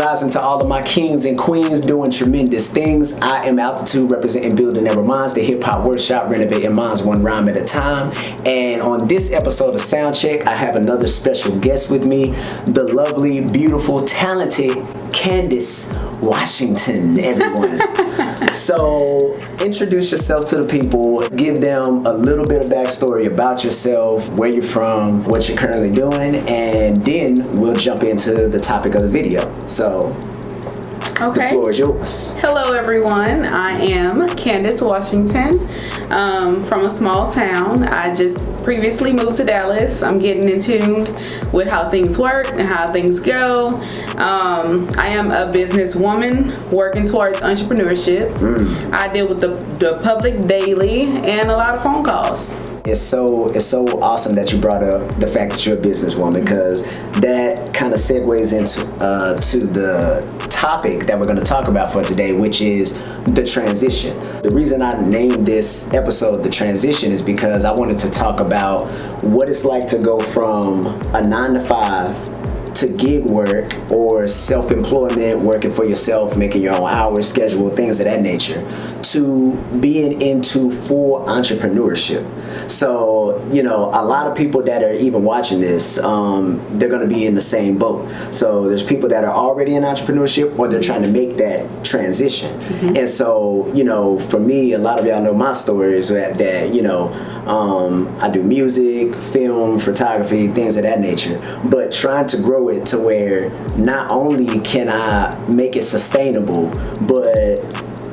rising to all of my kings and queens doing tremendous things. I am Altitude, representing Building Never Minds, the hip-hop workshop, renovating minds one rhyme at a time. And on this episode of SOUNDCHECK, I have another special guest with me, the lovely, beautiful, talented Candace Washington, everyone. So introduce yourself to the people, give them a little bit of backstory about yourself, where you're from, what you're currently doing, and then we'll jump into the topic of the video. So the floor is yours. Hello everyone, I am Candace Washington, from a small town. I just previously moved to Dallas. I'm getting in tune with how things work and how things go. I am a businesswoman working towards entrepreneurship. I deal with the public daily and a lot of phone calls. It's so awesome that you brought up the fact that you're a businesswoman, because that kind of segues into to the topic that we're going to talk about for today, which is the transition. The reason I named this episode The Transition is because I wanted to talk about what it's like to go from a 9-to-5 to gig work or self-employment, working for yourself, making your own hours, schedule, things of that nature, to being into full entrepreneurship. So, you know, a lot of people that are even watching this, they're going to be in the same boat. So there's people that are already in entrepreneurship, or they're trying to make that transition. And so, you know, for me, a lot of y'all know my story is that you know, I do music, film, photography, things of that nature, but trying to grow it to where not only can I make it sustainable, but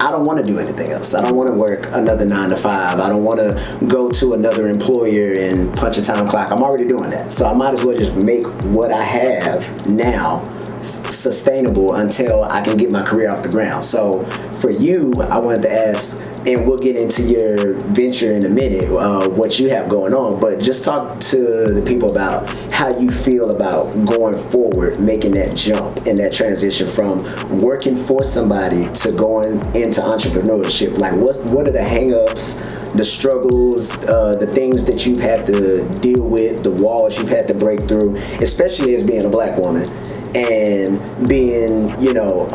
I don't want to do anything else. I don't want to work another 9-to-5. I don't want to go to another employer and punch a time clock. I'm already doing that. So I might as well just make what I have now sustainable until I can get my career off the ground. So for you, I wanted to ask, and we'll get into your venture in a minute, what you have going on, but just talk to the people about how you feel about going forward, making that jump and that transition from working for somebody to going into entrepreneurship. Like what are the hang-ups, the struggles, the things that you've had to deal with, the walls you've had to break through, especially as being a black woman, and being, you know,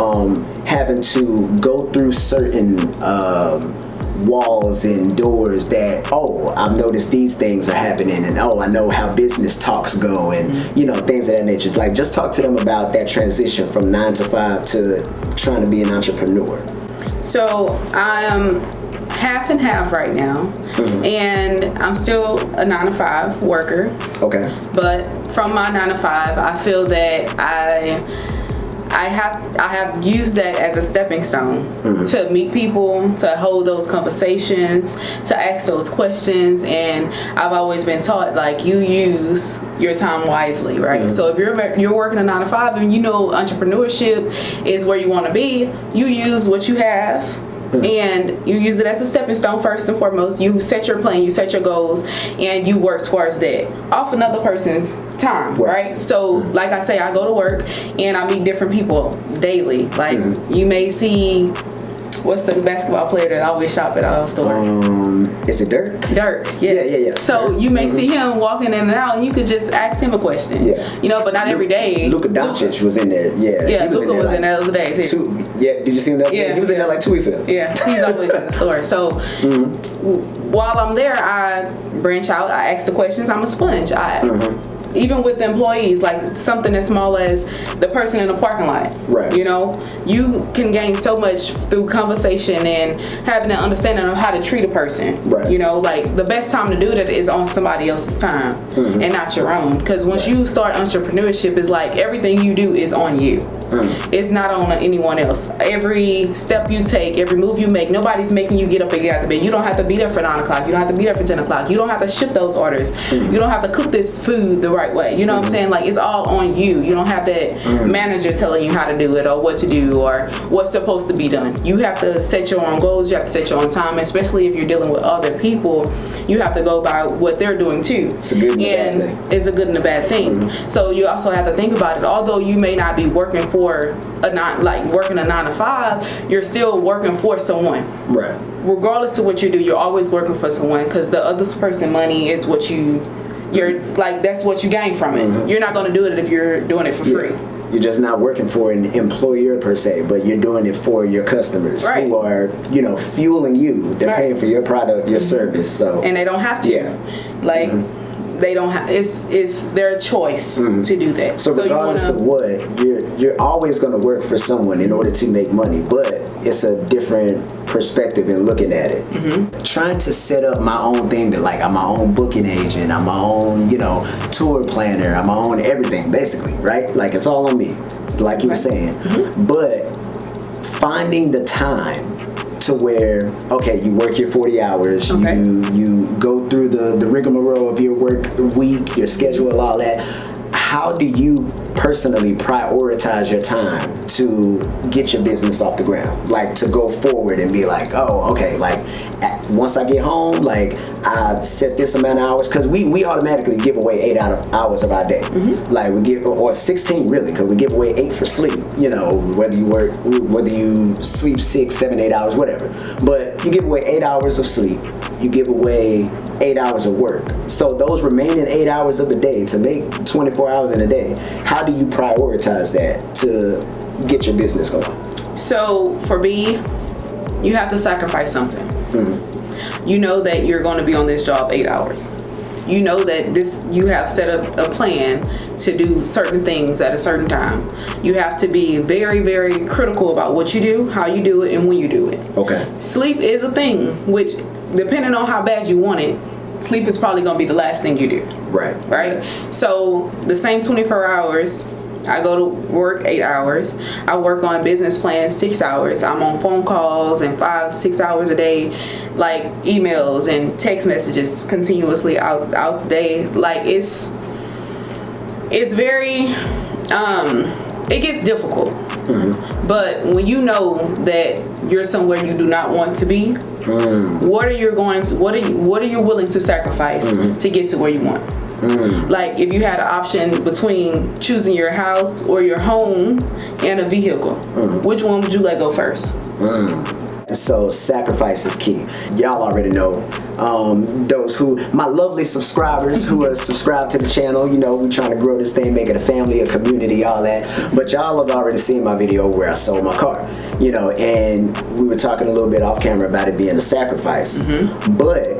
having to go through certain walls and doors that, oh, I've noticed these things are happening, and oh, I know how business talks go, and you know, things of that nature. Like, just talk to them about that transition from 9-to-5 to trying to be an entrepreneur. So I'm half and half right now, and I'm still a 9-to-5 worker. Okay. But from my 9-to-5, I feel that I have used that as a stepping stone to meet people, to hold those conversations, to ask those questions, and I've always been taught, like, you use your time wisely, right? So if you're working a 9-to-5 and you know entrepreneurship is where you want to be, you use what you have. And you use it as a stepping stone first and foremost. You set your plan, you set your goals, and you work towards that off another person's time, right? So like I say, I go to work and I meet different people daily. Like you may see, what's the basketball player that always shop at our store? Is it Dirk? Dirk, yeah. Yeah. So you may see him walking in and out, and you could just ask him a question. Yeah. You know, but not every day. Luka Doncic was in there. Yeah. Luka was in there the other day too. Did you see him? Yeah. He was in there like 2 weeks ago. Yeah, he's always in the store. So while I'm there, I branch out. I ask the questions. I'm a sponge. Even with employees, like something as small as the person in the parking lot. Right. You know, you can gain so much through conversation and having an understanding of how to treat a person. Right. You know, like the best time to do that is on somebody else's time and not your own. Because once you start entrepreneurship, it's like everything you do is on you. It's not on anyone else. Every step you take, every move you make, nobody's making you get up and get out of bed. You don't have to be there for 9 o'clock. You don't have to be there for 10 o'clock. You don't have to ship those orders. You don't have to cook this food the right way. You know what I'm saying? Like, it's all on you. You don't have that manager telling you how to do it or what to do or what's supposed to be done. You have to set your own goals. You have to set your own time, especially if you're dealing with other people. You have to go by what they're doing too. It's a good and a bad thing. It's a good and a bad thing. So you also have to think about it. Although you may not be working for working a 9-to-5, you're still working for someone. Right. Regardless of what you do, you're always working for someone, because the other person money is what you're like, that's what you gain from it. You're not going to do it if you're doing it for free. You're just not working for an employer per se, but you're doing it for your customers who are, fueling you. They're paying for your product, your service. So and they don't have to. Yeah. Like they don't have. It's their choice to do that. So regardless of what, you're always going to work for someone in order to make money, but it's a different perspective in looking at it. Trying to set up my own thing, that like I'm my own booking agent, I'm my own, tour planner, I'm my own everything basically, right? Like it's all on me, like you were saying. But finding the time to where, okay, you work your 40 hours, you go through the rigmarole of your work week, your schedule, all that. How do you personally prioritize your time to get your business off the ground? Like to go forward and be like, oh, okay, like once I get home, like I set this amount of hours, because we automatically give away 8 hours of our day. Like we give, or 16 really, because we give away 8 for sleep, whether you sleep 6, 7, 8 hours, whatever. But you give away 8 hours of sleep, you give away 8 hours of work. So those remaining 8 hours of the day, to make 24 hours in a day, how do you prioritize that to get your business going? So for me, you have to sacrifice something. You know that you're going to be on this job 8 hours. You know that you have set up a plan to do certain things at a certain time. You have to be very, very critical about what you do, how you do it, and when you do it. Okay. Sleep is a thing, which depending on how bad you want it, sleep is probably going to be the last thing you do. Right? So the same 24 hours, I go to work 8 hours. I work on business plans 6 hours. I'm on phone calls and 5-6 hours a day, like emails and text messages continuously out the day. Like it's very, it gets difficult. But when you know that you're somewhere you do not want to be, what are you willing to sacrifice to get to where you want? Like if you had an option between choosing your house or your home and a vehicle, which one would you let go first? So sacrifice is key. Y'all already know. My lovely subscribers who are subscribed to the channel, we're trying to grow this thing, make it a family, a community, all that. But y'all have already seen my video where I sold my car, and we were talking a little bit off camera about it being a sacrifice. But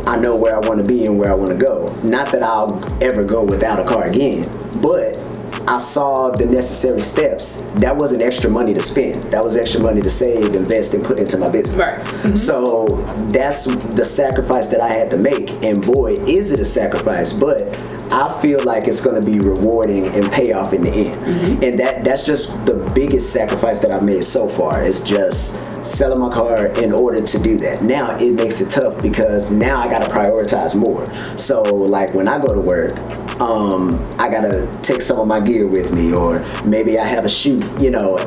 I know where I want to be and where I want to go. Not that I'll ever go without a car again, but I saw the necessary steps. That wasn't extra money to spend. That was extra money to save, invest, and put into my business. So that's the sacrifice that I had to make. And boy, is it a sacrifice, but I feel like it's going to be rewarding and pay off in the end. And that's just the biggest sacrifice that I've made so far, is just selling my car in order to do that. Now it makes it tough because now I got to prioritize more. So like when I go to work, I gotta take some of my gear with me, or maybe I have a shoot,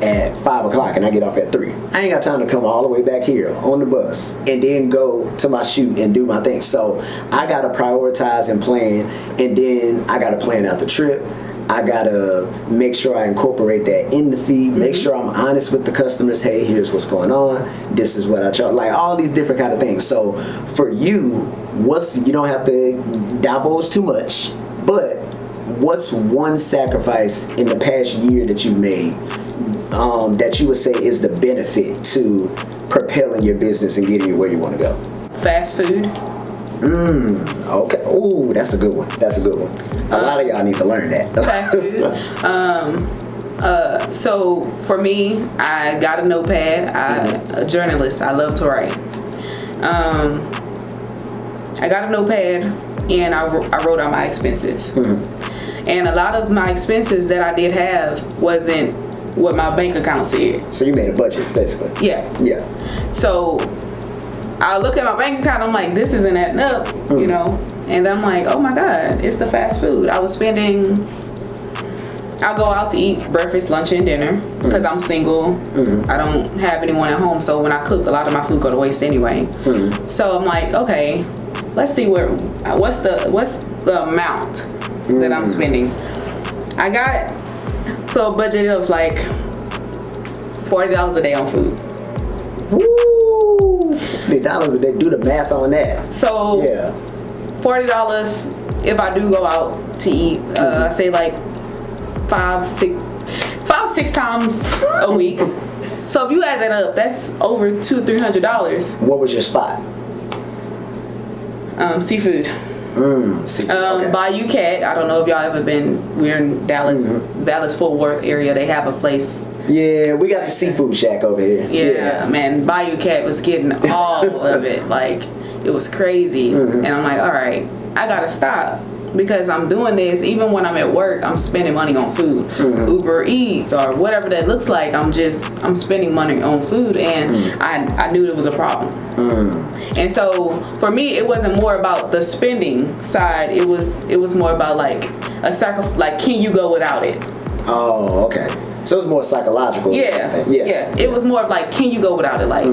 at 5 o'clock and I get off at 3. I ain't got time to come all the way back here on the bus and then go to my shoot and do my thing. So I gotta prioritize and plan, and then I gotta plan out the trip. I gotta make sure I incorporate that in the feed, make sure I'm honest with the customers. Hey, here's what's going on. This is what I charge. Like all these different kind of things. So for you, you don't have to divulge too much, but what's one sacrifice in the past year that you made that you would say is the benefit to propelling your business and getting you where you want to go? Fast food. Okay. Ooh, that's a good one. A lot of y'all need to learn that. Fast food. So for me, I got a notepad. I'm a journalist. I love to write. I got a notepad and I wrote out my expenses. And a lot of my expenses that I did have wasn't what my bank account said. So you made a budget, basically. Yeah. So I look at my bank account, I'm like, this isn't adding up, and I'm like, oh my God, it's the fast food. I'll go out to eat breakfast, lunch, and dinner because I'm single. I don't have anyone at home, so when I cook, a lot of my food go to waste anyway. So I'm like, okay, let's see what's the amount that I'm spending. I got a budget of like $40 a day on food. Woo! $40 a day. Do the math on that. So yeah, $40 if I do go out to eat. I say like 5, 6. 5-6 times a week. So if you add that up, that's over $200-$300. What was your spot? Seafood. Seafood. Okay. Bayou Cat. I don't know if y'all ever been. We're in Dallas, Dallas Fort Worth area. They have a place. Yeah, we got the seafood shack over here. Yeah, man, Bayou Cat was getting all of it. Like, it was crazy. And I'm like, all right, I gotta stop. Because I'm doing this, even when I'm at work, I'm spending money on food. Uber Eats or whatever that looks like, I'm spending money on food, and I knew it was a problem. And so for me, it wasn't more about the spending side. It was more about like a sacrifice. Like, can you go without it? Oh, okay. So it's more psychological. Yeah. It was more of like, can you go without it? Like,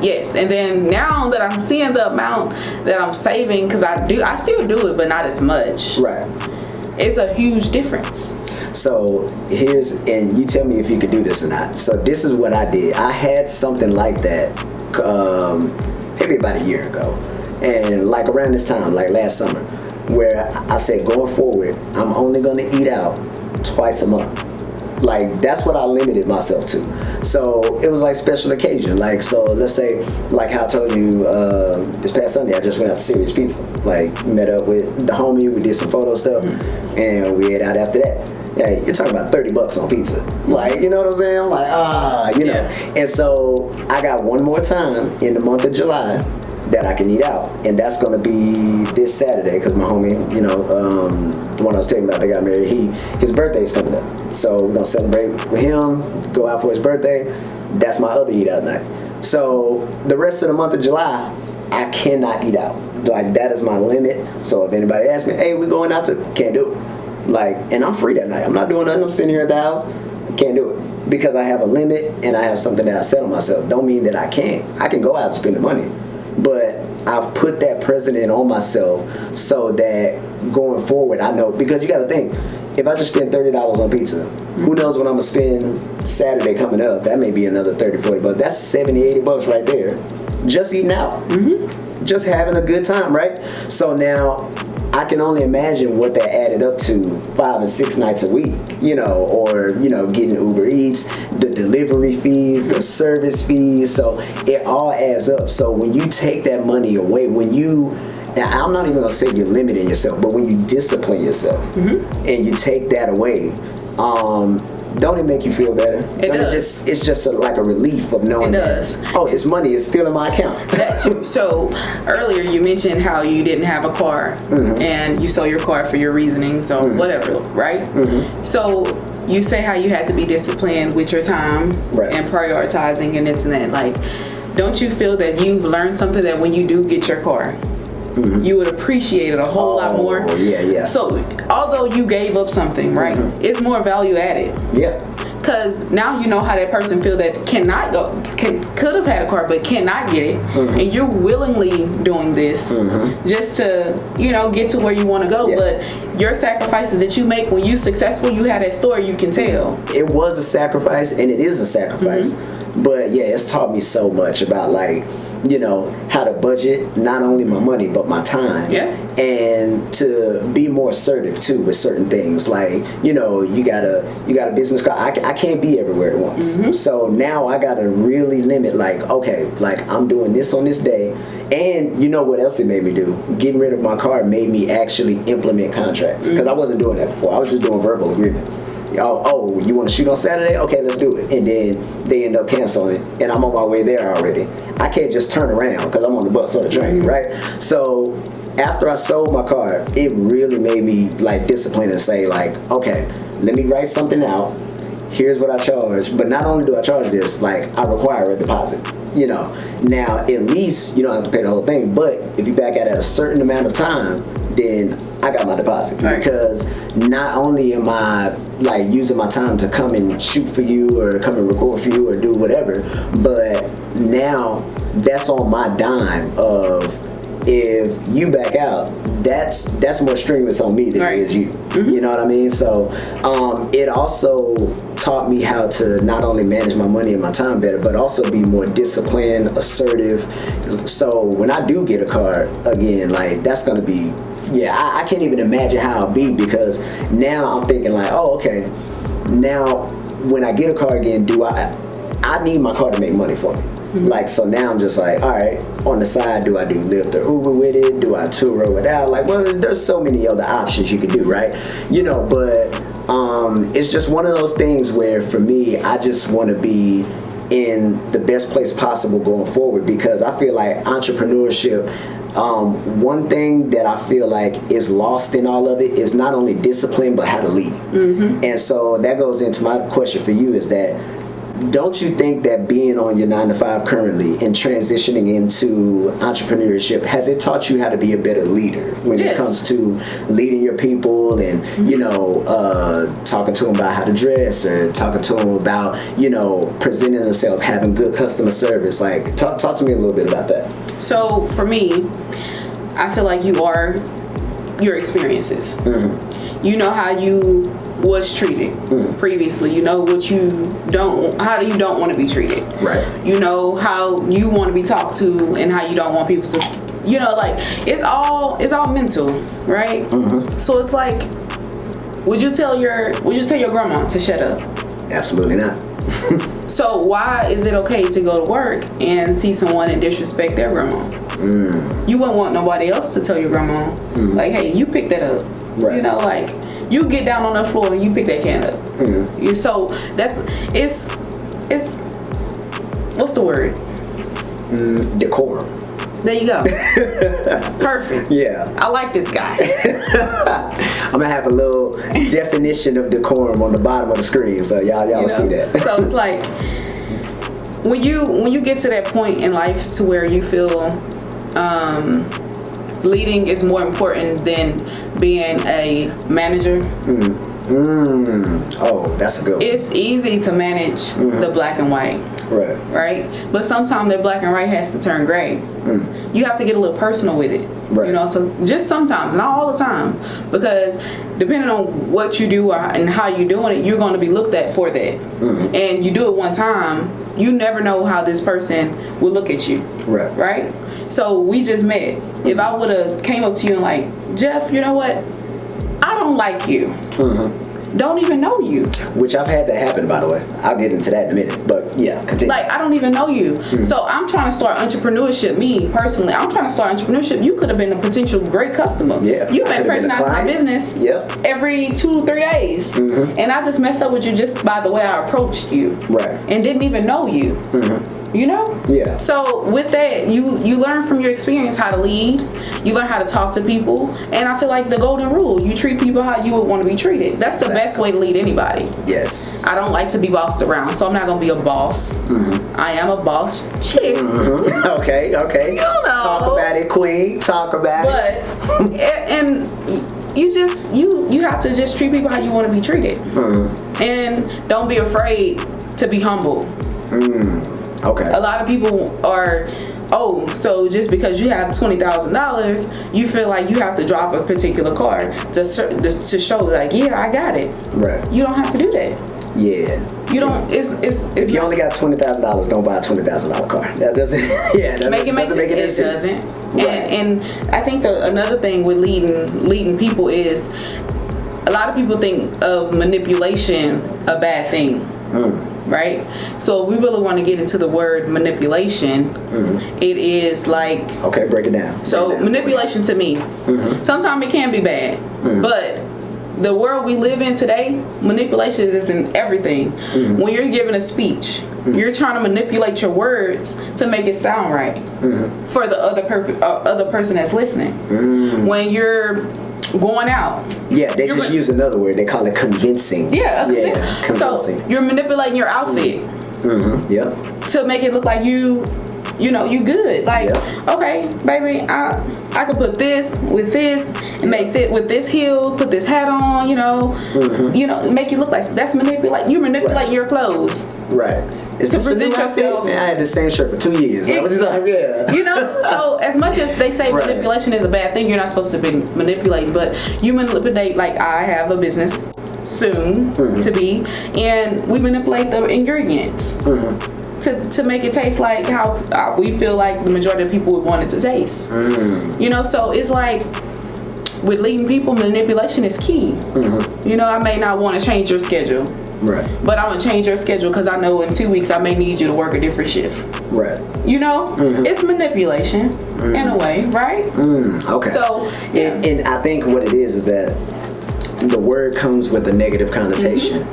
yes. And then now that I'm seeing the amount that I'm saving, because I still do it, but not as much. Right. It's a huge difference. So and you tell me if you could do this or not. So this is what I did. I had something like that maybe about a year ago, and like around this time, like last summer, where I said going forward, I'm only going to eat out twice a month. Like, that's what I limited myself to. So it was like special occasion. Like, so let's say, like how I told you this past Sunday, I just went out to Serious Pizza. Like, met up with the homie, we did some photo stuff, and we ate out after that. Yeah, you're talking about $30 on pizza. Like, you know what I'm saying? I'm like, you know. And so I got one more time in the month of July that I can eat out, and that's gonna be this Saturday, because my homie, you know, the one I was telling you about that got married, his birthday's coming up, so we're gonna celebrate with him, go out for his birthday. That's my other eat out night. So the rest of the month of July, I cannot eat out. Like, that is my limit. So if anybody asks me, hey, we going out to, can't do it. Like, and I'm free that night. I'm not doing nothing. I'm sitting here at the house. Can't do it because I have a limit and I have something that I set on myself. Don't mean that I can't. I can go out and spend the money. But I've put that precedent on myself so that going forward, I know, because you got to think, if I just spend $30 on pizza, who knows what I'm going to spend Saturday coming up? That may be another $30-$40. That's $70-$80 right there. Just eating out. Just having a good time, right? So now I can only imagine what that added up to 5 and 6 nights a week, you know, or, you know, getting Uber Eats, the delivery fees, the service fees. So it all adds up. So when you take that money away, now I'm not even going to say you're limiting yourself, but when you discipline yourself and you take that away, don't it make you feel better? It does. It's just like a relief of knowing that, this money is still in my account. That too. So earlier you mentioned how you didn't have a car and you sold your car for your reasoning, so whatever, right? So you say how you had to be disciplined with your time and prioritizing and this and that. Like, don't you feel that you've learned something that when you do get your car, you would appreciate it a whole lot more? Yeah. So although you gave up something, right, it's more value added. Yeah. Because now you know how that person feel that could have had a car but cannot get it, and you're willingly doing this just to, you know, get to where you want to go. But your sacrifices that you make when you're successful, you have that story you can tell. It was a sacrifice, and it is a sacrifice. But yeah, it's taught me so much about, like, you know, how to budget not only my money but my time, and to be more assertive too with certain things. Like, you know, you got a business card. I can't be everywhere at once. So now I gotta really limit, like, okay, like I'm doing this on this day. And you know what else it made me do? Getting rid of my car made me actually implement contracts, because I wasn't doing that before. I was just doing verbal agreements. Oh, you want to shoot on Saturday? Okay, let's do it. And then they end up canceling, and I'm on my way there already. I can't just turn around because I'm on the bus or the train, right? So after I sold my car, it really made me like discipline and say, like, okay, let me write something out. Here's what I charge. But not only do I charge this, like, I require a deposit. You know, now at least you don't have to pay the whole thing, but if you back out at a certain amount of time, then I got my deposit. Because not only am I like using my time to come and shoot for you or come and record for you or do whatever, but now that's on my dime of, if you back out, that's more strenuous on me than it is you. You know what I mean? So it also taught me how to not only manage my money and my time better, but also be more disciplined, assertive. So when I do get a car again, like, that's gonna be, I can't even imagine how it'll be, because now I'm thinking like, oh, okay, now when I get a car again, I need my car to make money for me. Like, so now I'm just like, all right, on the side, do I do Lyft or Uber with it? Do I tour it without? Like, well, there's so many other options you could do, right? But it's just one of those things where, for me, I just want to be in the best place possible going forward, because I feel like entrepreneurship, one thing that I feel like is lost in all of it is not only discipline, but how to lead. And so that goes into my question for you, is that, don't you think that being on your 9-to-5 currently and transitioning into entrepreneurship, has it taught you how to be a better leader when it comes to leading your people and, talking to them about how to dress, or talking to them about, presenting themselves, having good customer service? Like, talk to me a little bit about that. So for me, I feel like you are your experiences. You know how you was treated previously. You know what how you don't want to be treated. Right. You know how you want to be talked to and how you don't want people to, like, it's all mental, right? So it's like, would you tell your grandma to shut up? Absolutely not. So why is it okay to go to work and see someone and disrespect their grandma? You wouldn't want nobody else to tell your grandma, like, hey, you pick that up. Right. Like, you get down on the floor and you pick that can up. So it's what's the word? Decorum. There you go. Perfect. Yeah. I like this guy. I'm gonna have a little definition of decorum on the bottom of the screen, so y'all see that. So it's like, when you get to that point in life to where you feel leading is more important than being a manager. Oh, that's a good one. It's easy to manage the black and white. Right? But sometimes that black and white has to turn gray. You have to get a little personal with it. Right. So just sometimes, not all the time, because depending on what you do and how you're doing it, you're going to be looked at for that. And you do it one time, you never know how this person will look at you. Right? So we just met. If I would have came up to you and like, Jeff, you know what? I don't like you. Don't even know you. Which I've had that happen, by the way. I'll get into that in a minute. But yeah, continue. Like, I don't even know you. So I'm trying to start entrepreneurship. Me, personally, I'm trying to start entrepreneurship. You could have been a potential great customer. Yeah. You may patronize my business every 2-3 days. And I just messed up with you just by the way I approached you. Right. And didn't even know you. Yeah. So with that, you learn from your experience how to lead. You learn how to talk to people. And I feel like the golden rule, you treat people how you would want to be treated. That's the best way to lead anybody. Yes. I don't like to be bossed around, so I'm not going to be a boss. I am a boss chick. Okay. Talk about it, queen. Talk about it. And you have to just treat people how you want to be treated. And don't be afraid to be humble. Okay. A lot of people are, so just because you have $20,000, you feel like you have to drop a particular card to show, like, yeah, I got it. Right. You don't have to do that. Yeah. You don't. If you only got $20,000, don't buy a $20,000 car. That doesn't. Doesn't make any sense. Doesn't. Right. And I think another thing with leading people is, a lot of people think of manipulation a bad thing. Right? So if we really want to get into the word manipulation, it is like... Okay, break it down. So manipulation to me, sometimes it can be bad, but the world we live in today, manipulation is in everything. When you're giving a speech, you're trying to manipulate your words to make it sound right for the other person that's listening. When you're going out. Yeah, they just use another word. They call it convincing. Convincing. So you're manipulating your outfit. To make it look like you good. Like, okay, baby, I could put this with this and make it with this heel, put this hat on, make you look like that's manipulate. You manipulate your clothes. Right. To present yourself. Man, I had the same shirt for 2 years. So as much as they say manipulation is a bad thing, you're not supposed to be manipulating, but you manipulate, like, I have a business soon to be, and we manipulate the ingredients to make it taste like how we feel like the majority of people would want it to taste. So it's like, with leading people, manipulation is key. I may not want to change your schedule. Right. But I'm gonna change your schedule because I know in 2 weeks I may need you to work a different shift. Right. You know, it's manipulation in a way, right? Okay. So, and I think what it is that the word comes with a negative connotation.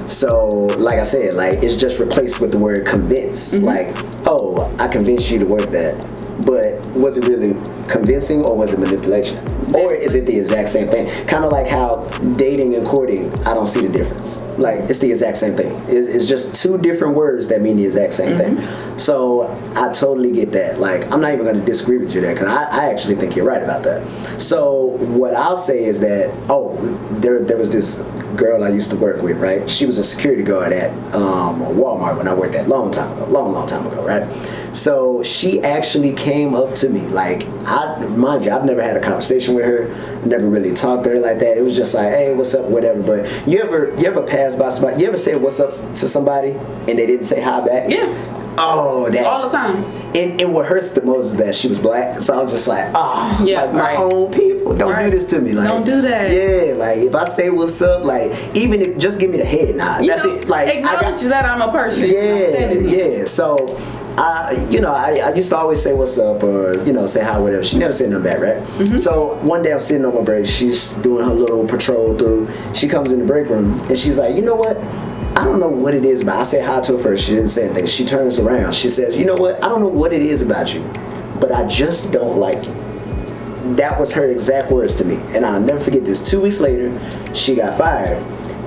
So, like I said, like it's just replaced with the word convince. Like, oh, I convinced you to work that. But was it really convincing or was it manipulation? Or is it the exact same thing? Kind of like how dating and courting, I don't see the difference. Like, it's the exact same thing. It's just two different words that mean the exact same thing. So I totally get that. Like, I'm not even going to disagree with you there because I actually think you're right about that. So what I'll say is that, there was this girl I used to work with, right? She was a security guard at Walmart when I worked there long time ago, right? So she actually came up to me, like, mind you, I've never had a conversation with her, never really talked to her like that. It was just like, hey, what's up, whatever. But you ever pass by somebody, you ever say what's up to somebody and they didn't say hi back? Yeah. Oh, that. All the time. And what hurts the most is that she was black, so I was just like, like my own people, don't do this to me. Like, don't do that. Yeah, like if I say what's up, like even if just give me the head nod. That's it. Like acknowledge that I'm a person. Yeah. So I used to always say what's up or say hi, whatever. She never said nothing back, right? So one day I'm sitting on my break, she's doing her little patrol through. She comes in the break room and she's like, you know what? I don't know what it is, but I said hi to her first. She didn't say anything. She turns around. She says, you know what? I don't know what it is about you, but I just don't like you. That was her exact words to me. And I'll never forget this. 2 weeks later, she got fired.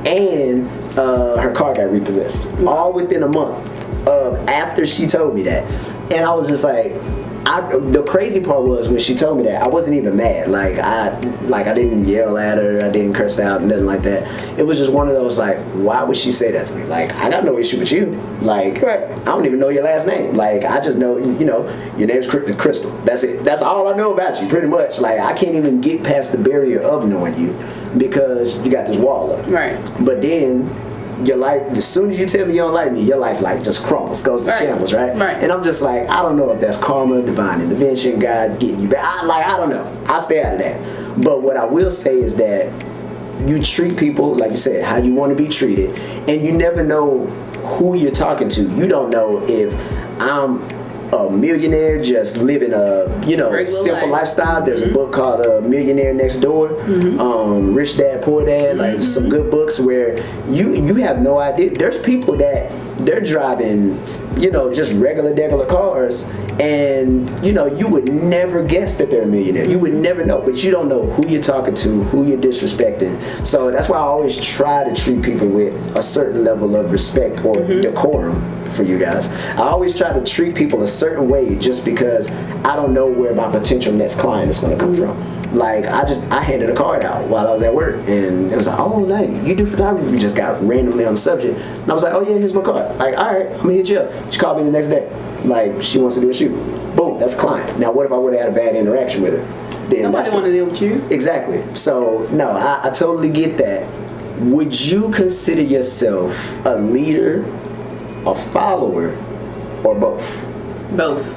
And her car got repossessed. All within a month of after she told me that. And I was just like, the crazy part was when she told me that, I wasn't even mad. Like I didn't yell at her, I didn't curse out, nothing like that. It was just one of those like, why would she say that to me? Like, I got no issue with you. Like, I don't even know your last name. Like, I just know, your name's Crystal. That's it. That's all I know about you, pretty much. Like, I can't even get past the barrier of knowing you because you got this wall up. Right. But then your life, as soon as you tell me you don't like me, your life like just crumbles, goes to shambles, right? And I'm just like, I don't know if that's karma, divine intervention, God getting you back. I don't know. I stay out of that. But what I will say is that you treat people, like you said, how you want to be treated, and you never know who you're talking to. You don't know if I'm a millionaire just living a simple lifestyle. There's a book called Millionaire Next Door, Rich Dad Poor Dad, like some good books where you have no idea. There's people that they're driving just regular cars, and you would never guess that they're a millionaire. You would never know, but you don't know who you're talking to, who you're disrespecting. So that's why I always try to treat people with a certain level of respect or decorum for you guys. I always try to treat people a certain way just because I don't know where my potential next client is going to come from. Like, I handed a card out while I was at work, and it was like, oh, like, you do photography? We just got randomly on the subject. And I was like, oh yeah, here's my card. Like, all right, I'm gonna hit you up. She called me the next day. Like, she wants to do a shoot. Boom, that's a client. Now, what if I would have had a bad interaction with her? Then nobody want to deal with you. Exactly. So, no, I totally get that. Would you consider yourself a leader, a follower, or both? Both.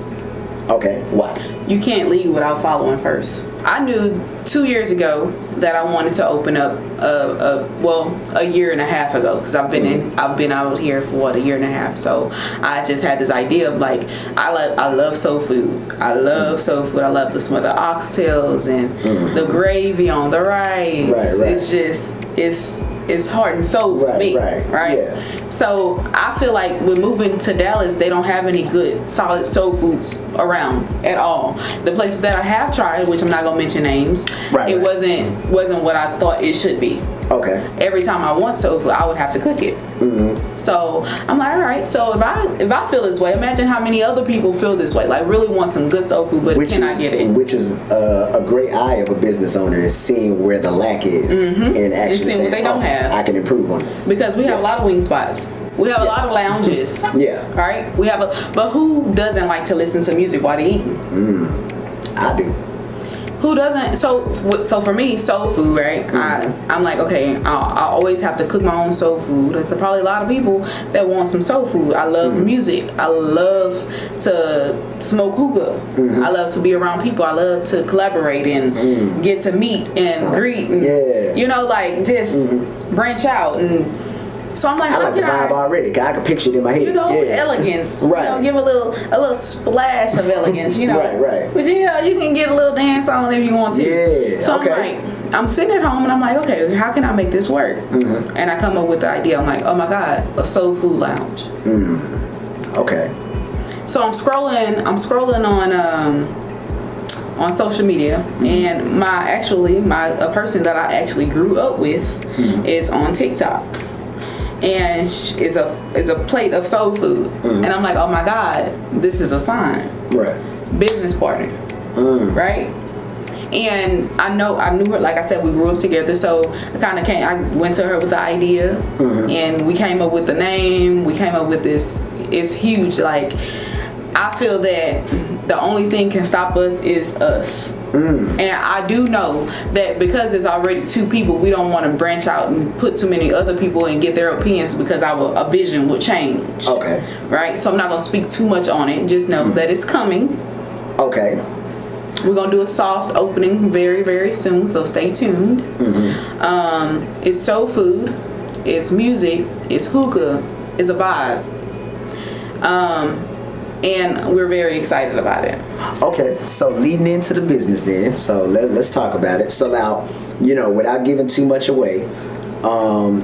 Okay, why? You can't lead without following first. I knew 2 years ago that I wanted to open up a year and a half ago, because I've been out here for a year and a half. So I just had this idea of like, I love soul food. I love soul food. I love the smell of the oxtails and the gravy on the rice. Right. It's just it's heart and soul for me, right? Yeah. So I feel like with moving to Dallas, they don't have any good solid soul foods around at all. The places that I have tried, which I'm not gonna mention names, wasn't what I thought it should be. Okay. Every time I want soul food, I would have to cook it. So I'm like, all right. So if I feel this way, imagine how many other people feel this way. Like, really want some good soul food, but cannot get it. Which is a great eye of a business owner, is seeing where the lack is and actually saying, what they don't have. I can improve on this. Because we have a lot of wing spots. We have a lot of lounges. Right? We have but who doesn't like to listen to music while they eating? I do. Who doesn't? So for me, soul food, right? I'm like, okay, I always have to cook my own soul food. There's probably a lot of people that want some soul food. I love music. I love to smoke hookah. I love to be around people. I love to collaborate and get to meet and greet and, like, just branch out. And So I'm like, I like the vibe already. I can picture it in my head. You know, elegance. Right. You know, give a little splash of elegance. You know. Right. But you can get a little dance on if you want to. Yeah. So I'm like, I'm sitting at home and I'm like, okay, how can I make this work? Mm-hmm. And I come up with the idea. I'm like, oh my God, a soul food lounge. Okay. So I'm scrolling on social media, and a person that I actually grew up with is on TikTok, and is a plate of soul food, and I'm like, oh my God, this is a sign. Right. Business partner. Right. And I knew her, like I said, we grew up together, so I went to her with the idea, and we came up with the name, we came up with this. It's huge. Like, I feel that the only thing can stop us is us. And I do know that because there's already two people, we don't want to branch out and put too many other people and get their opinions, because our vision would change. Okay. Right? So I'm not going to speak too much on it. Just know that it's coming. Okay. We're going to do a soft opening very, very soon, so stay tuned. It's soul food. It's music. It's hookah. It's a vibe. And we're very excited about it. Okay, so leading into the business then, so let's talk about it. So now, without giving too much away,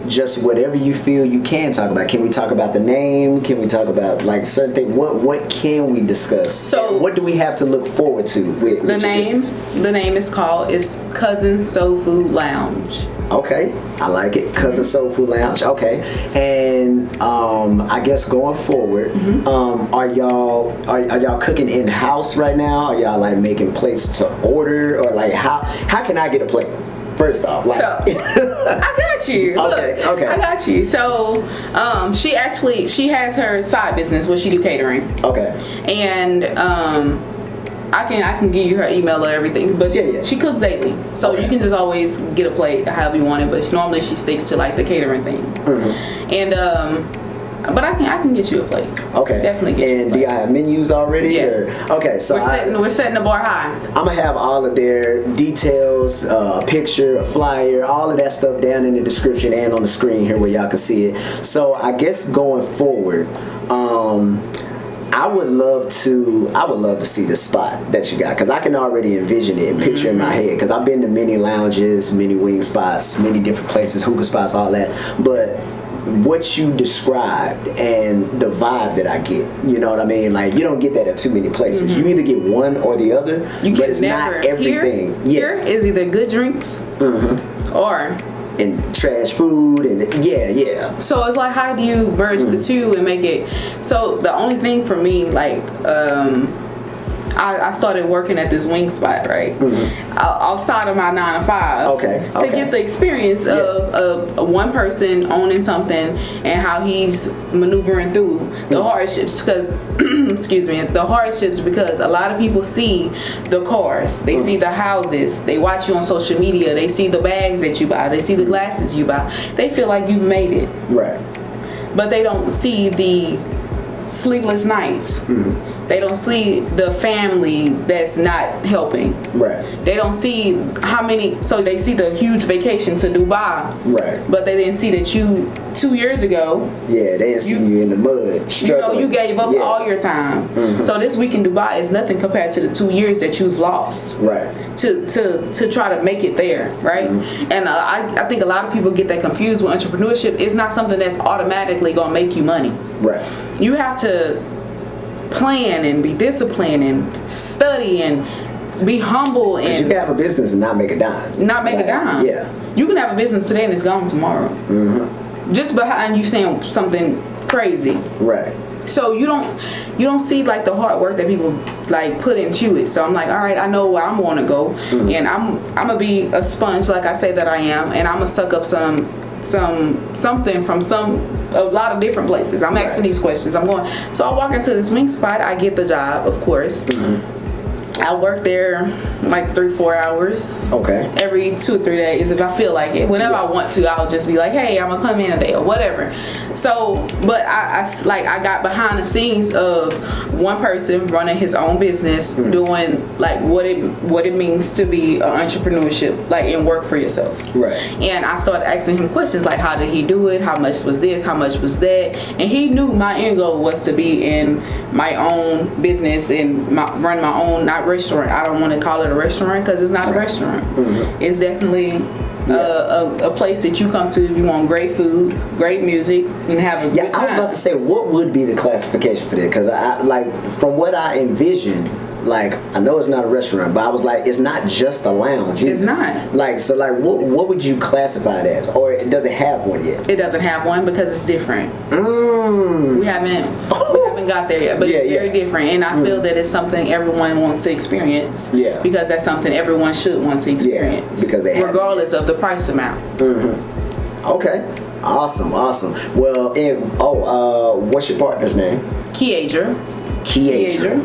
just whatever you feel you can talk about. Can we talk about the name? Can we talk about like certain things? What can we discuss? So what do we have to look forward to with the name? The name is Cousin Soul Food Lounge. Okay, I like it. Cousin Soul Food Lounge. Okay, and I guess going forward, are y'all cooking in house right now? Are y'all like making plates to order, or like how can I get a plate? First off, like, so I got you. Okay. I got you. So, she has her side business where she do catering. Okay. And I can give you her email or everything, but she cooks daily, so you can just always get a plate however you want it. But normally she sticks to like the catering thing. And but I can get you a plate. Okay. Definitely get you a plate. And do y'all have menus already? Yeah. Okay, so we're setting the bar high. I'm gonna have all of their details, a picture, a flyer, all of that stuff down in the description and on the screen here where y'all can see it. So I guess going forward, I would love to see the spot that you got, because I can already envision it and picture in my head, because I've been to many lounges, many wing spots, many different places, hookah spots, all that. But what you described and the vibe that I get, you know what I mean? Like, you don't get that at too many places. You either get one or the other, but it's not everything. Here is either good drinks or and trash food, and so it's like, how do you merge the two and make it? So the only thing for me, like, I started working at this wing spot, right? Outside of my 9 to 5. To get the experience of one person owning something and how he's maneuvering through the hardships, because because a lot of people see the cars, they see the houses, they watch you on social media, they see the bags that you buy, they see the glasses you buy, they feel like you've made it, right? But they don't see the sleepless nights. They don't see the family that's not helping. Right. They don't see so they see the huge vacation to Dubai. Right. But they didn't see that you 2 years ago. Yeah, they didn't see you in the mud struggling. You gave up all your time. So this week in Dubai is nothing compared to the 2 years that you've lost. Right. To try to make it there, right? And I think a lot of people get that confused with entrepreneurship. It's not something that's automatically gonna make you money. Right. You have to plan and be disciplined and study and be humble, and you can have a business and not make a dime. Yeah. You can have a business today and it's gone tomorrow. Just behind you saying something crazy. Right. So you don't see like the hard work that people like put into it. So I'm like, all right, I know where I'm gonna go, and I'm gonna be a sponge, like I say that I am, and I'm gonna suck up something from a lot of different places. I'm asking these questions. So I walk into this wing spot. I get the job, of course. I work there like 3-4 hours. Okay. Every 2 or 3 days if I feel like it. Whenever I want to, I'll just be like, hey, I'm gonna come in a day or whatever. So, but I got behind the scenes of one person running his own business, doing like what it means to be an entrepreneurship, like, and work for yourself. Right. And I started asking him questions like, how did he do it? How much was this? How much was that? And he knew my end goal was to be in my own business and run my own, not restaurant. I don't want to call it a restaurant because it's not a restaurant. It's definitely a place that you come to if you want great food, great music, and have a good time. I was about to say, what would be the classification for that? Because I like, from what I envisioned, like, I know it's not a restaurant, but I was like, it's not just a lounge either. It's not. Like, so like, what would you classify it as? Or it doesn't have one yet? It doesn't have one because it's different. We haven't got there yet, but it's very different, and I feel that it's something everyone wants to experience. Yeah. Because that's something everyone should want to experience. Yeah, because they regardless of the price amount. Okay. Awesome. Well, what's your partner's name? Kiadra.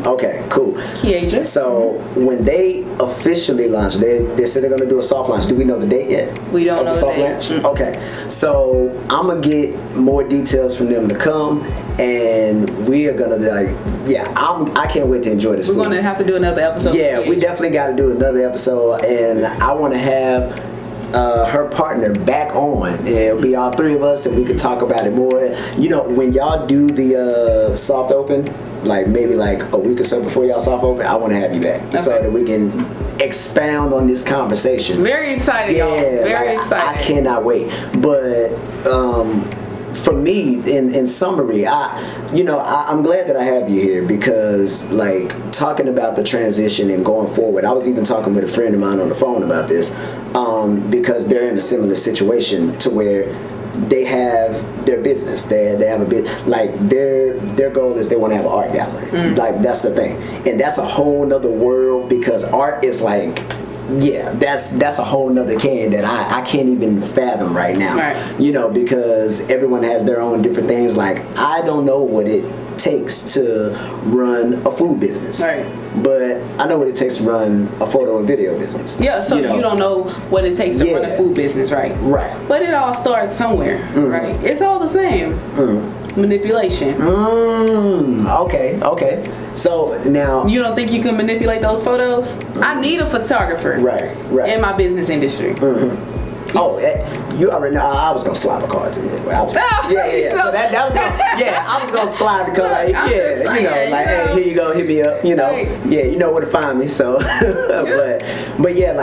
Okay, cool. Kiadra. So when they officially launch, they said they're gonna do a soft launch. Do we know the date yet? We don't know the soft date. Launch? Okay. So I'm gonna get more details from them to come, and we are gonna I can't wait to enjoy this. We're gonna have to do another episode. Yeah, we definitely got to do another episode, and I want to have her partner back on, and it'll be all three of us, and we could talk about it more. You know, when y'all do the soft open, like maybe like a week or so before y'all soft open, I want to have you back so that we can expound on this conversation. Very excited, y'all. Very excited. I cannot wait. But for me, in summary, I'm glad that I have you here because, like, talking about the transition and going forward, I was even talking with a friend of mine on the phone about this because they're in a similar situation to where they have their business. They have a bit, like, their goal is they want to have an art gallery. Like, that's the thing, and that's a whole nother world because art is like, that's a whole nother can that I can't even fathom right now. Right. You know, because everyone has their own different things. Like, I don't know what it takes to run a food business. Right. But I know what it takes to run a photo and video business. Yeah, so you don't know what it takes to run a food business, right? Right. But it all starts somewhere, right? It's all the same. Manipulation. Okay. So now, you don't think you can manipulate those photos? I need a photographer. Right. In my business industry. You already know I was gonna slide a card to you. So that was I was gonna slide because hey, here you go, hit me up. You know, you know where to find me. So, but yeah,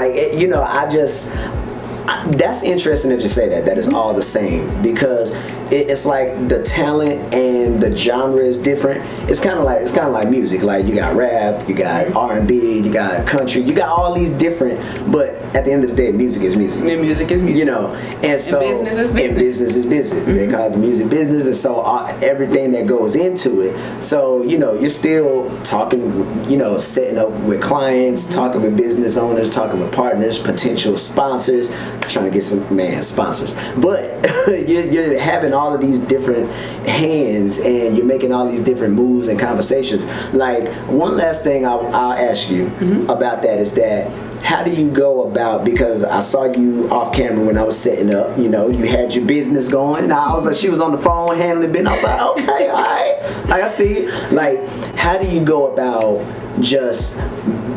that's interesting that you say that. That is all the same because it's like the talent and the genre is different. It's kind of like music. Like, you got rap, you got R&B, you got country, you got all these different. But at the end of the day, music is music. And music is music. You know, and so business is business. And business is business. They call it the music business, and so everything that goes into it. So you're still talking, setting up with clients, talking with business owners, talking with partners, potential sponsors, trying to get some sponsors. But you're having all of these different hands, and you're making all these different moves and conversations. Like, one last thing I'll ask you about that is that, how do you go about, because I saw you off camera when I was setting up, you had your business going. I was like, she was on the phone handling business. I was like, okay, all right. Like, I see. Like, how do you go about just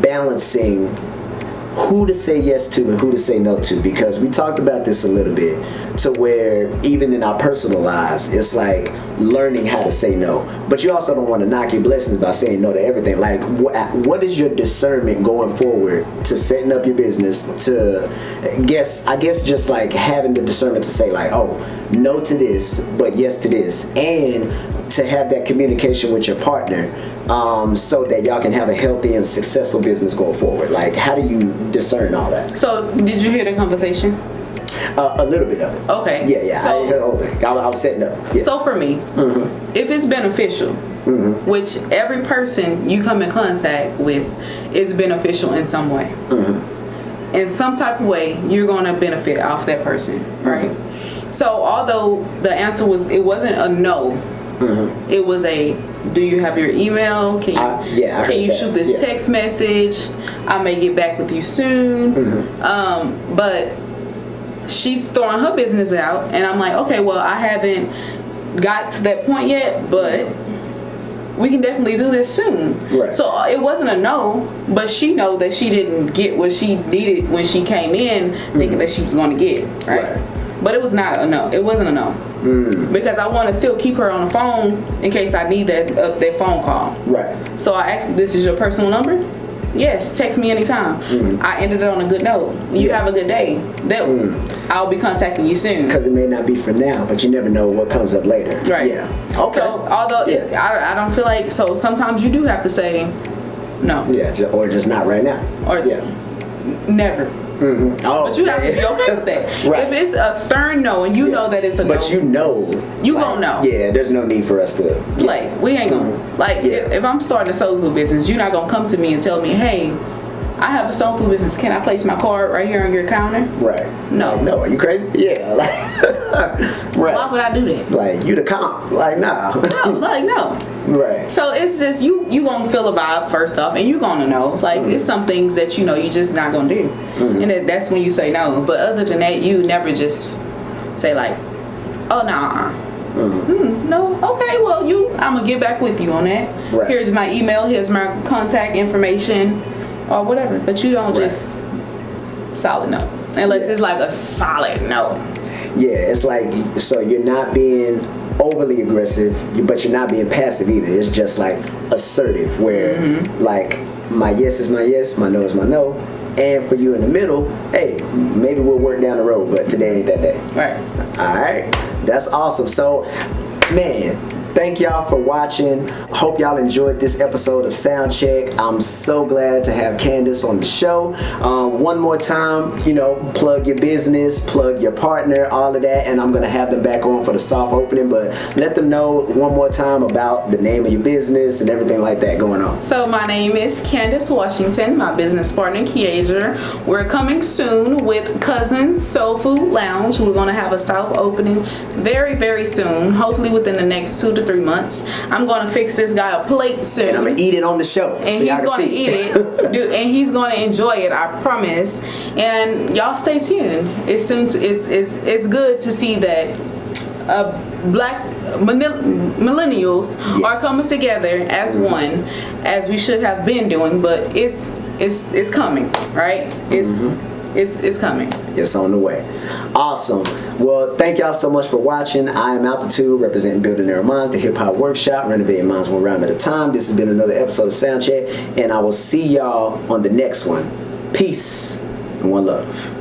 balancing who to say yes to and who to say no to? Because we talked about this a little bit, to where even in our personal lives, it's like learning how to say no. But you also don't want to knock your blessings by saying no to everything. Like, what is your discernment going forward to setting up your business, to I guess just like having the discernment to say, like, oh, no to this, but yes to this, and to have that communication with your partner, so that y'all can have a healthy and successful business going forward? Like, how do you discern all that? So, did you hear the conversation? A little bit of it. Okay. Yeah. So, I didn't hear the whole thing. I was setting up. Yeah. So for me, if it's beneficial, which every person you come in contact with is beneficial in some way, in some type of way, you're going to benefit off that person, right? So although the answer wasn't a no, it was a, do you have your email? Can you shoot this text message? I may get back with you soon. But she's throwing her business out, and I'm like, okay, well, I haven't got to that point yet, but we can definitely do this soon. Right. So it wasn't a no, but she know that she didn't get what she needed when she came in, thinking that she was going to get, right? But it was not a no. It wasn't a no. Because I want to still keep her on the phone in case I need that phone call. Right. So I asked, this is your personal number? Yes, text me anytime. I ended it on a good note. You have a good day. I'll be contacting you soon. Because it may not be for now, but you never know what comes up later. Right. Yeah. Okay. So although I don't feel like, so sometimes you do have to say no. Yeah, or just not right now. Or never. Oh, but you have to be okay with that. Right. If it's a stern no and you know that it's a no. But you know. You gonna know. Yeah, there's no need for us to. Like, we ain't gonna. If I'm starting a soul food business, you're not gonna come to me and tell me, hey, I have a soul food business. Can I place my card right here on your counter? Right. No. Like, no, are you crazy? Yeah. Right. Why would I do that? Like, you the comp. Like, nah. No. Right. So it's just you gonna feel a vibe first off, and you gonna know. Like, it's some things that you just not gonna do, and that's when you say no. But other than that, you never just say like, oh nah. No. Okay. Well, I'm gonna get back with you on that. Right. Here's my email. Here's my contact information, or whatever. But you don't just solid no, unless it's like a solid no. Yeah, it's like, so you're not being overly aggressive, but you're not being passive either. It's just like assertive, where like my yes is my yes, my no is my no, and for you in the middle, hey, maybe we'll work down the road, but today ain't that day. Right. All right, that's awesome. So, man, thank y'all for watching. Hope y'all enjoyed this episode of Soundcheck. I'm so glad to have Candace on the show. One more time, plug your business, plug your partner, all of that, and I'm going to have them back on for the soft opening, but let them know one more time about the name of your business and everything like that going on. So my name is Candace Washington, my business partner Kiadra. We're coming soon with Cousins Soul Food Lounge. We're going to have a soft opening very, very soon, hopefully within the next 2 to 3 months. I'm going to fix this guy a plate soon. And I'm going to eat it on the show. And he's going to eat it. And he's going to enjoy it, I promise. And y'all stay tuned. It's good to see that black millennials are coming together as one, as we should have been doing, but it's coming, right? It's coming. It's on the way. Awesome. Well, thank y'all so much for watching. I am Altitude, representing Building Their Minds, the Hip Hop Workshop, renovating minds one rhyme at a time. This has been another episode of Soundcheck, and I will see y'all on the next one. Peace and one love.